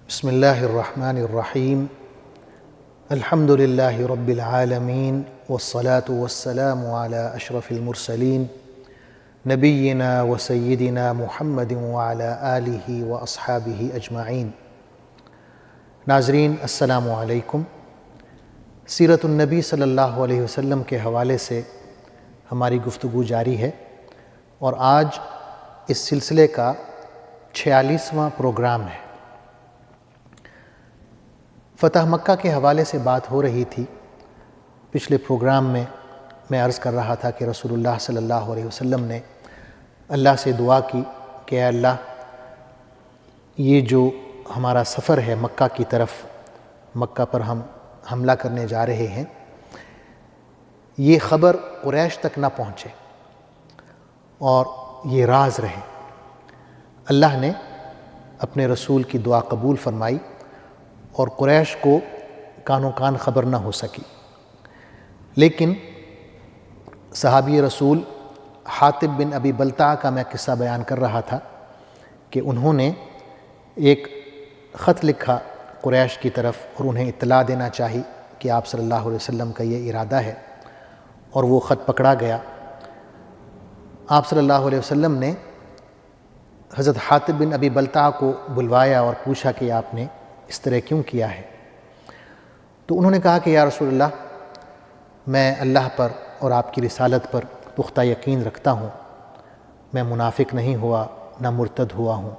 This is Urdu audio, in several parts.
بسم اللہ الرحمن الرحیم الحمد للہ رب العالمین والصلاة والسلام علی اشرف المرسلین نبینا و سیدنا محمد وعلی آلہ و اصحابہ اجمعین۔ ناظرین السلام علیکم۔ سیرت النبی صلی اللہ علیہ وسلم کے حوالے سے ہماری گفتگو جاری ہے اور آج اس سلسلے کا 46واں پروگرام ہے۔ فتح مکہ کے حوالے سے بات ہو رہی تھی۔ پچھلے پروگرام میں عرض کر رہا تھا کہ رسول اللہ صلی اللہ علیہ وسلم نے اللہ سے دعا کی کہ اے اللہ، یہ جو ہمارا سفر ہے مکہ کی طرف، مکہ پر ہم حملہ کرنے جا رہے ہیں، یہ خبر قریش تک نہ پہنچے اور یہ راز رہے۔ اللہ نے اپنے رسول کی دعا قبول فرمائی اور قریش کو کانوں کان خبر نہ ہو سکی۔ لیکن صحابی رسول حاطب بن ابی بلتع کا میں قصہ بیان کر رہا تھا کہ انہوں نے ایک خط لکھا قریش کی طرف اور انہیں اطلاع دینا چاہی کہ آپ صلی اللہ علیہ وسلم کا یہ ارادہ ہے، اور وہ خط پکڑا گیا۔ آپ صلی اللہ علیہ وسلم نے حضرت حاطب بن ابی بلتع کو بلوایا اور پوچھا کہ آپ نے اس طرح کیوں کیا ہے؟ تو انہوں نے کہا کہ یا رسول اللہ، میں اللہ پر اور آپ کی رسالت پر پختہ یقین رکھتا ہوں، میں منافق نہیں ہوا نہ مرتد ہوا ہوں۔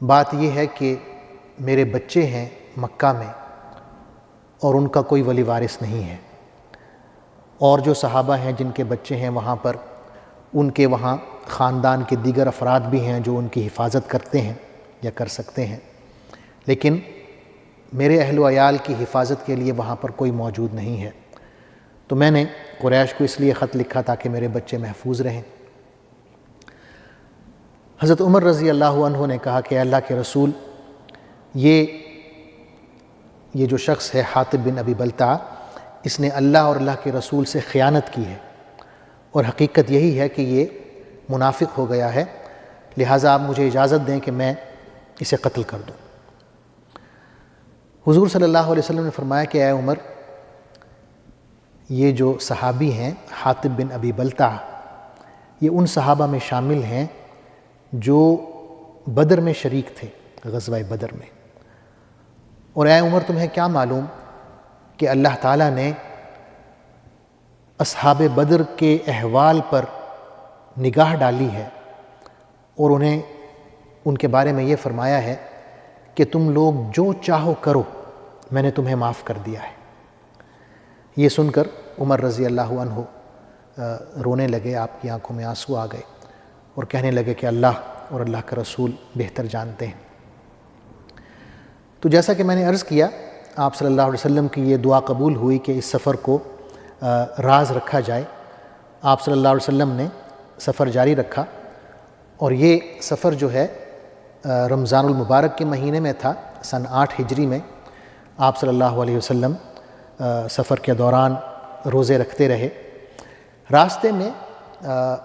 بات یہ ہے کہ میرے بچے ہیں مکہ میں اور ان کا کوئی ولی وارث نہیں ہے، اور جو صحابہ ہیں جن کے بچے ہیں وہاں پر، ان کے وہاں خاندان کے دیگر افراد بھی ہیں جو ان کی حفاظت کرتے ہیں یا کر سکتے ہیں، لیکن میرے اہل و عیال کی حفاظت کے لیے وہاں پر کوئی موجود نہیں ہے۔ تو میں نے قریش کو اس لیے خط لکھا تاکہ میرے بچے محفوظ رہیں۔ حضرت عمر رضی اللہ عنہ نے کہا کہ اللہ کے رسول، یہ جو شخص ہے حاطب بن ابی بلتع، اس نے اللہ اور اللہ کے رسول سے خیانت کی ہے، اور حقیقت یہی ہے کہ یہ منافق ہو گیا ہے، لہٰذا آپ مجھے اجازت دیں کہ میں اسے قتل کر دوں۔ حضور صلی اللہ علیہ وسلم نے فرمایا کہ اے عمر، یہ جو صحابی ہیں حاطب بن ابی بلتع، یہ ان صحابہ میں شامل ہیں جو بدر میں شریک تھے، غزوہ بدر میں۔ اور اے عمر، تمہیں کیا معلوم کہ اللہ تعالیٰ نے اصحاب بدر کے احوال پر نگاہ ڈالی ہے اور انہیں ان کے بارے میں یہ فرمایا ہے کہ تم لوگ جو چاہو کرو، میں نے تمہیں معاف کر دیا ہے۔ یہ سن کر عمر رضی اللہ عنہ رونے لگے، آپ کی آنکھوں میں آنسو آ گئے اور کہنے لگے کہ اللہ اور اللہ کا رسول بہتر جانتے ہیں۔ تو جیسا کہ میں نے عرض کیا، آپ صلی اللہ علیہ وسلم کی یہ دعا قبول ہوئی کہ اس سفر کو راز رکھا جائے۔ آپ صلی اللہ علیہ وسلم نے سفر جاری رکھا، اور یہ سفر جو ہے رمضان المبارک کے مہینے میں تھا، سن 8 ہجری میں۔ آپ صلی اللہ علیہ وسلم سفر کے دوران روزے رکھتے رہے۔ راستے میں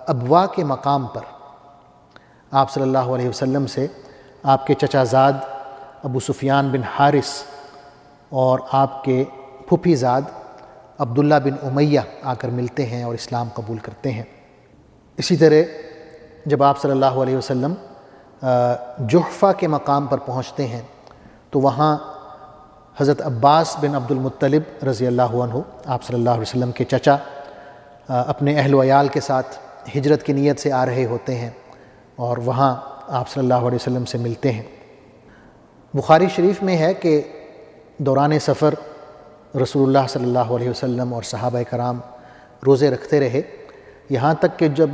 ابوا کے مقام پر آپ صلی اللہ علیہ وسلم سے آپ کے چچا زاد ابو سفیان بن حارث اور آپ کے پھوپھی زاد عبداللہ بن امیہ آ کر ملتے ہیں اور اسلام قبول کرتے ہیں۔ اسی طرح جب آپ صلی اللہ علیہ وسلم جحفہ کے مقام پر پہنچتے ہیں تو وہاں حضرت عباس بن عبد المطلب رضی اللہ عنہ، آپ صلی اللہ علیہ وسلم کے چچا، اپنے اہل و عیال کے ساتھ ہجرت کی نیت سے آ رہے ہوتے ہیں اور وہاں آپ صلی اللہ علیہ وسلم سے ملتے ہیں۔ بخاری شریف میں ہے کہ دوران سفر رسول اللہ صلی اللہ علیہ وسلم اور صحابہ کرام روزے رکھتے رہے، یہاں تک کہ جب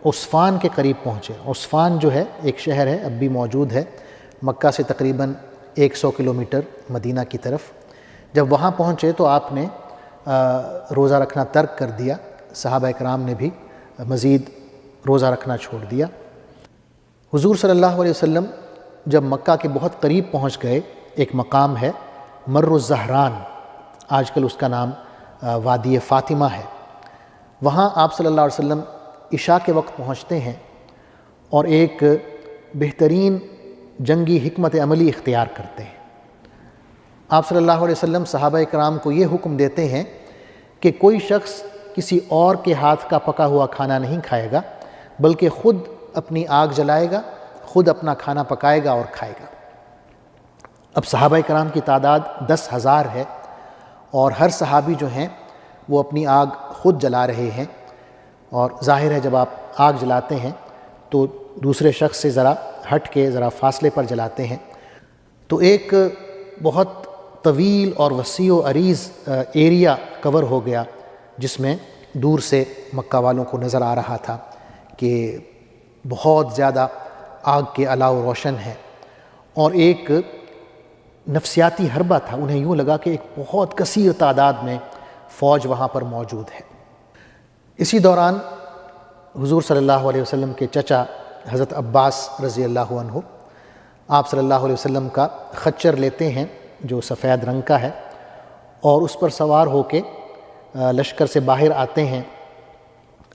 عصفان کے قریب پہنچے۔ عصفان جو ہے ایک شہر ہے، اب بھی موجود ہے، مکہ سے تقریباً 100 کلومیٹر مدینہ کی طرف۔ جب وہاں پہنچے تو آپ نے روزہ رکھنا ترک کر دیا، صحابہ کرام نے بھی مزید روزہ رکھنا چھوڑ دیا۔ حضور صلی اللہ علیہ وسلم جب مکہ کے بہت قریب پہنچ گئے، ایک مقام ہے مر الزہران، آج کل اس کا نام وادی فاطمہ ہے، وہاں آپ صلی اللہ علیہ وسلم عشاء کے وقت پہنچتے ہیں اور ایک بہترین جنگی حکمت عملی اختیار کرتے ہیں۔ آپ صلی اللہ علیہ وسلم صحابہ کرام کو یہ حکم دیتے ہیں کہ کوئی شخص کسی اور کے ہاتھ کا پکا ہوا کھانا نہیں کھائے گا، بلکہ خود اپنی آگ جلائے گا، خود اپنا کھانا پکائے گا اور کھائے گا۔ اب صحابہ کرام کی تعداد 10,000 ہے، اور ہر صحابی جو ہیں وہ اپنی آگ خود جلا رہے ہیں، اور ظاہر ہے جب آپ آگ جلاتے ہیں تو دوسرے شخص سے ذرا ہٹ کے ذرا فاصلے پر جلاتے ہیں، تو ایک بہت طویل اور وسیع و عریض ایریا کور ہو گیا، جس میں دور سے مکہ والوں کو نظر آ رہا تھا کہ بہت زیادہ آگ کے علاوہ روشن ہے، اور ایک نفسیاتی حربہ تھا۔ انہیں یوں لگا کہ ایک بہت کثیر تعداد میں فوج وہاں پر موجود ہے۔ اسی دوران حضور صلی اللہ علیہ وسلم کے چچا حضرت عباس رضی اللہ عنہ آپ صلی اللہ علیہ وسلم کا خچر لیتے ہیں جو سفید رنگ کا ہے، اور اس پر سوار ہو کے لشکر سے باہر آتے ہیں۔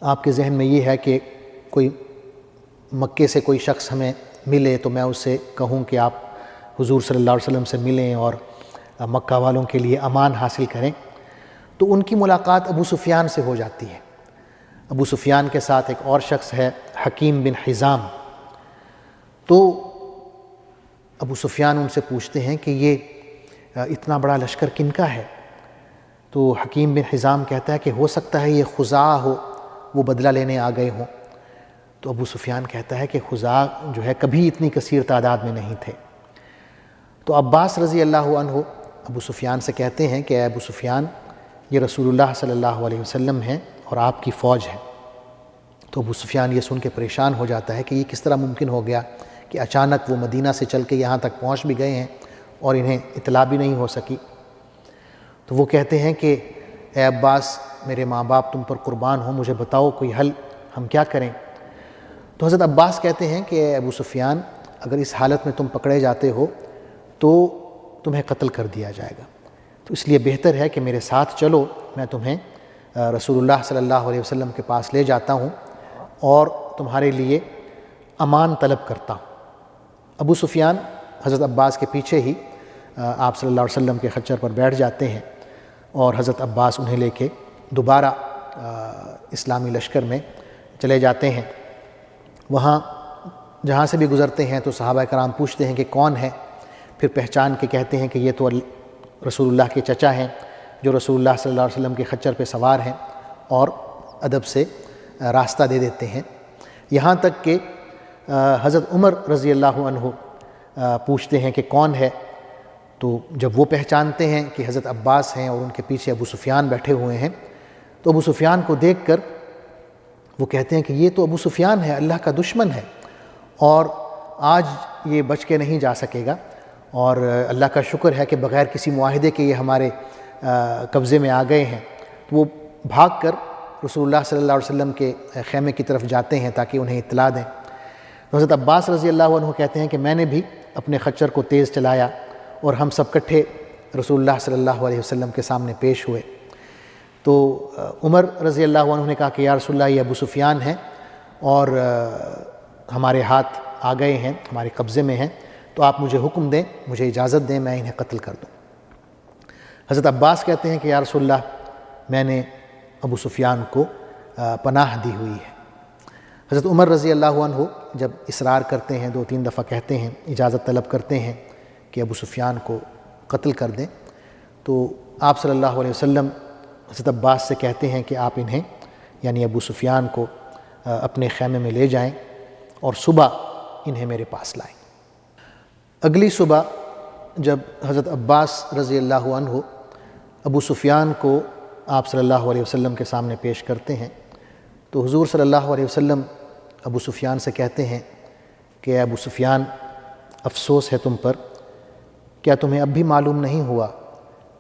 آپ کے ذہن میں یہ ہے کہ کوئی مکے سے کوئی شخص ہمیں ملے تو میں اس سے کہوں کہ آپ حضور صلی اللہ علیہ وسلم سے ملیں اور مکہ والوں کے لیے امان حاصل کریں، تو ان کی ملاقات ابو سفیان سے ہو جاتی ہے۔ ابو سفیان کے ساتھ ایک اور شخص ہے حکیم بن حزام، تو ابو سفیان ان سے پوچھتے ہیں کہ یہ اتنا بڑا لشکر کن کا ہے؟ تو حکیم بن حزام کہتا ہے کہ ہو سکتا ہے یہ خزاعہ ہو، وہ بدلہ لینے آ گئے ہوں۔ تو ابو سفیان کہتا ہے کہ خزاعہ جو ہے کبھی اتنی کثیر تعداد میں نہیں تھے۔ تو عباس رضی اللہ عنہ ابو سفیان سے کہتے ہیں کہ اے ابو سفیان، یہ رسول اللہ صلی اللہ علیہ وسلم ہیں اور آپ کی فوج ہے۔ تو ابو سفیان یہ سن کے پریشان ہو جاتا ہے کہ یہ کس طرح ممکن ہو گیا کہ اچانک وہ مدینہ سے چل کے یہاں تک پہنچ بھی گئے ہیں اور انہیں اطلاع بھی نہیں ہو سکی۔ تو وہ کہتے ہیں کہ اے عباس، میرے ماں باپ تم پر قربان ہوں، مجھے بتاؤ کوئی حل، ہم کیا کریں؟ تو حضرت عباس کہتے ہیں کہ اے ابو سفیان، اگر اس حالت میں تم پکڑے جاتے ہو تو تمہیں قتل کر دیا جائے گا، تو اس لیے بہتر ہے کہ میرے ساتھ چلو، میں تمہیں رسول اللہ صلی اللہ علیہ وسلم کے پاس لے جاتا ہوں اور تمہارے لیے امان طلب کرتا ہوں۔ ابو سفیان حضرت عباس کے پیچھے ہی آپ صلی اللہ علیہ وسلم کے خچر پر بیٹھ جاتے ہیں، اور حضرت عباس انہیں لے کے دوبارہ اسلامی لشکر میں چلے جاتے ہیں۔ وہاں جہاں سے بھی گزرتے ہیں تو صحابہ کرام پوچھتے ہیں کہ کون ہے، پھر پہچان کے کہتے ہیں کہ یہ تو رسول اللہ کے چچا ہیں جو رسول اللہ صلی اللہ علیہ وسلم کے خچر پہ سوار ہیں، اور ادب سے راستہ دے دیتے ہیں۔ یہاں تک کہ حضرت عمر رضی اللہ عنہ پوچھتے ہیں کہ کون ہے، تو جب وہ پہچانتے ہیں کہ حضرت عباس ہیں اور ان کے پیچھے ابو سفیان بیٹھے ہوئے ہیں، تو ابو سفیان کو دیکھ کر وہ کہتے ہیں کہ یہ تو ابو سفیان ہے، اللہ کا دشمن ہے، اور آج یہ بچ کے نہیں جا سکے گا، اور اللہ کا شکر ہے کہ بغیر کسی معاہدے کے یہ ہمارے قبضے میں آ گئے ہیں۔ تو وہ بھاگ کر رسول اللہ صلی اللہ علیہ وسلم کے خیمے کی طرف جاتے ہیں تاکہ انہیں اطلاع دیں۔ تو حضرت عباس رضی اللہ عنہ کہتے ہیں کہ میں نے بھی اپنے خچر کو تیز چلایا اور ہم سب کٹھے رسول اللہ صلی اللہ علیہ وسلم کے سامنے پیش ہوئے۔ تو عمر رضی اللہ عنہ نے کہا کہ یا رسول اللہ، یہ ابو سفیان ہیں اور ہمارے ہاتھ آ گئے ہیں، ہمارے قبضے میں ہیں، تو آپ مجھے حکم دیں، مجھے اجازت دیں، میں انہیں قتل کر دوں۔ حضرت عباس کہتے ہیں کہ یا رسول اللہ، میں نے ابو سفیان کو پناہ دی ہوئی ہے۔ حضرت عمر رضی اللہ عنہ جب اصرار کرتے ہیں، 2-3 دفعہ کہتے ہیں، اجازت طلب کرتے ہیں کہ ابو سفیان کو قتل کر دیں، تو آپ صلی اللہ علیہ وسلم حضرت عباس سے کہتے ہیں کہ آپ انہیں یعنی ابو سفیان کو اپنے خیمے میں لے جائیں اور صبح انہیں میرے پاس لائیں۔ اگلی صبح جب حضرت عباس رضی اللہ عنہ ابو سفیان کو آپ صلی اللہ علیہ وسلم کے سامنے پیش کرتے ہیں، تو حضور صلی اللہ علیہ وسلم ابو سفیان سے کہتے ہیں کہ اے ابو سفیان، افسوس ہے تم پر، کیا تمہیں اب بھی معلوم نہیں ہوا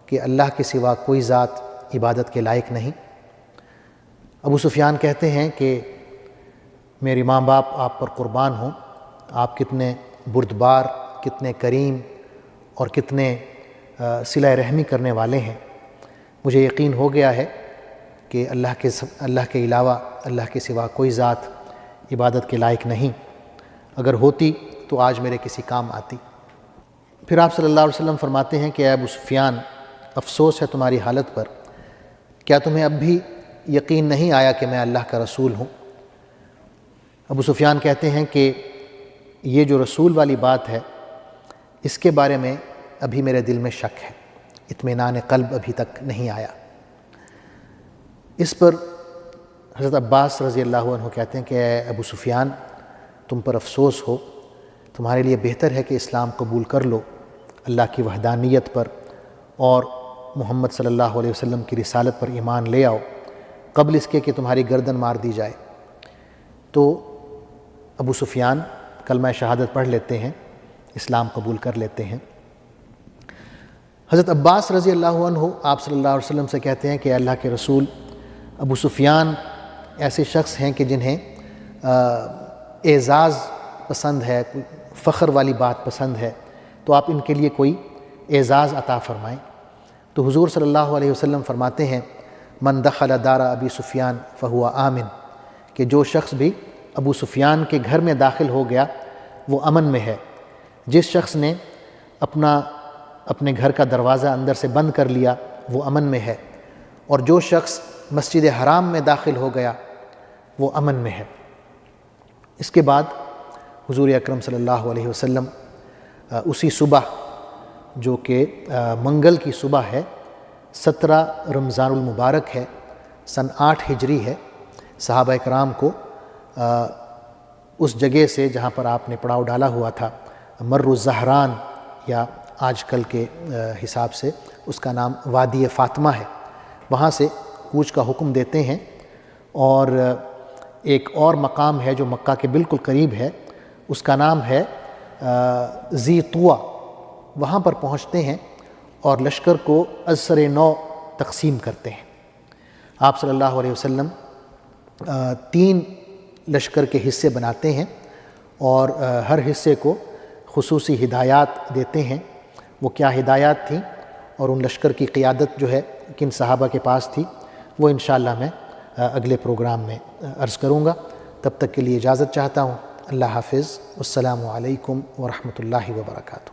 کہ اللہ کے سوا کوئی ذات عبادت کے لائق نہیں؟ ابو سفیان کہتے ہیں کہ میرے ماں باپ آپ پر قربان ہوں، آپ کتنے بردبار، کتنے کریم اور کتنے صلہ رحمی کرنے والے ہیں۔ مجھے یقین ہو گیا ہے کہ اللہ کے علاوہ اللہ کے سوا کوئی ذات عبادت کے لائق نہیں۔ اگر ہوتی تو آج میرے کسی کام آتی۔ پھر آپ صلی اللہ علیہ وسلم فرماتے ہیں کہ اے ابو سفیان، افسوس ہے تمہاری حالت پر، کیا تمہیں اب بھی یقین نہیں آیا کہ میں اللہ کا رسول ہوں؟ ابو سفیان کہتے ہیں کہ یہ جو رسول والی بات ہے اس کے بارے میں ابھی میرے دل میں شک ہے، اطمینان قلب ابھی تک نہیں آیا۔ اس پر حضرت عباس رضی اللہ عنہ کہتے ہیں کہ اے ابو سفیان، تم پر افسوس ہو، تمہارے لیے بہتر ہے کہ اسلام قبول کر لو، اللہ کی وحدانیت پر اور محمد صلی اللہ علیہ وسلم کی رسالت پر ایمان لے آؤ قبل اس کے کہ تمہاری گردن مار دی جائے۔ تو ابو سفیان کلمہ شہادت پڑھ لیتے ہیں، اسلام قبول کر لیتے ہیں۔ حضرت عباس رضی اللہ عنہ آپ صلی اللہ علیہ وسلم سے کہتے ہیں کہ اللہ کے رسول، ابو سفیان ایسے شخص ہیں کہ جنہیں اعزاز پسند ہے، فخر والی بات پسند ہے، تو آپ ان کے لیے کوئی اعزاز عطا فرمائیں۔ تو حضور صلی اللہ علیہ وسلم فرماتے ہیں من دخل دار ابی سفیان فہو آمن، کہ جو شخص بھی ابو سفیان کے گھر میں داخل ہو گیا وہ امن میں ہے۔ جس شخص نے اپنے گھر کا دروازہ اندر سے بند کر لیا وہ امن میں ہے، اور جو شخص مسجد حرام میں داخل ہو گیا وہ امن میں ہے۔ اس کے بعد حضور اکرم صلی اللہ علیہ وسلم اسی صبح جو کہ منگل کی صبح ہے، 17 رمضان المبارک ہے، سن 8 ہجری ہے، صحابہ اکرام کو اس جگہ سے جہاں پر آپ نے پڑاؤ ڈالا ہوا تھا، مر الزہران یا آج کل کے حساب سے اس کا نام وادی فاطمہ ہے، وہاں سے کوچ کا حکم دیتے ہیں، اور ایک اور مقام ہے جو مکہ کے بالکل قریب ہے، اس کا نام ہے ذی طویٰ، وہاں پر پہنچتے ہیں اور لشکر کو ازسر نو تقسیم کرتے ہیں۔ آپ صلی اللہ علیہ وسلم 3 لشکر کے حصے بناتے ہیں اور ہر حصے کو خصوصی ہدایات دیتے ہیں۔ وہ کیا ہدایات تھیں اور ان لشکر کی قیادت جو ہے کن صحابہ کے پاس تھی، وہ انشاءاللہ میں اگلے پروگرام میں عرض کروں گا۔ تب تک کے لیے اجازت چاہتا ہوں۔ اللہ حافظ، السلام علیکم ورحمۃ اللہ وبرکاتہ۔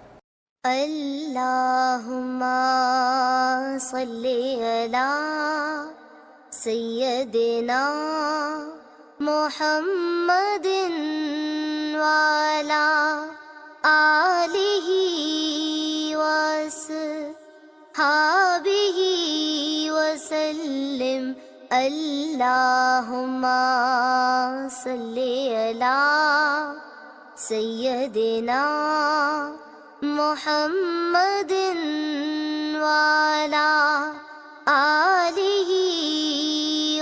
اللہم صلی علی سیدنا محمد وعلی آلہ وصحبہ وسلم۔ اللہم صلی علی سیدنا محمد وعلی آلہ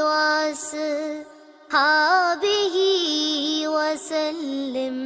وصحبہ وسلم۔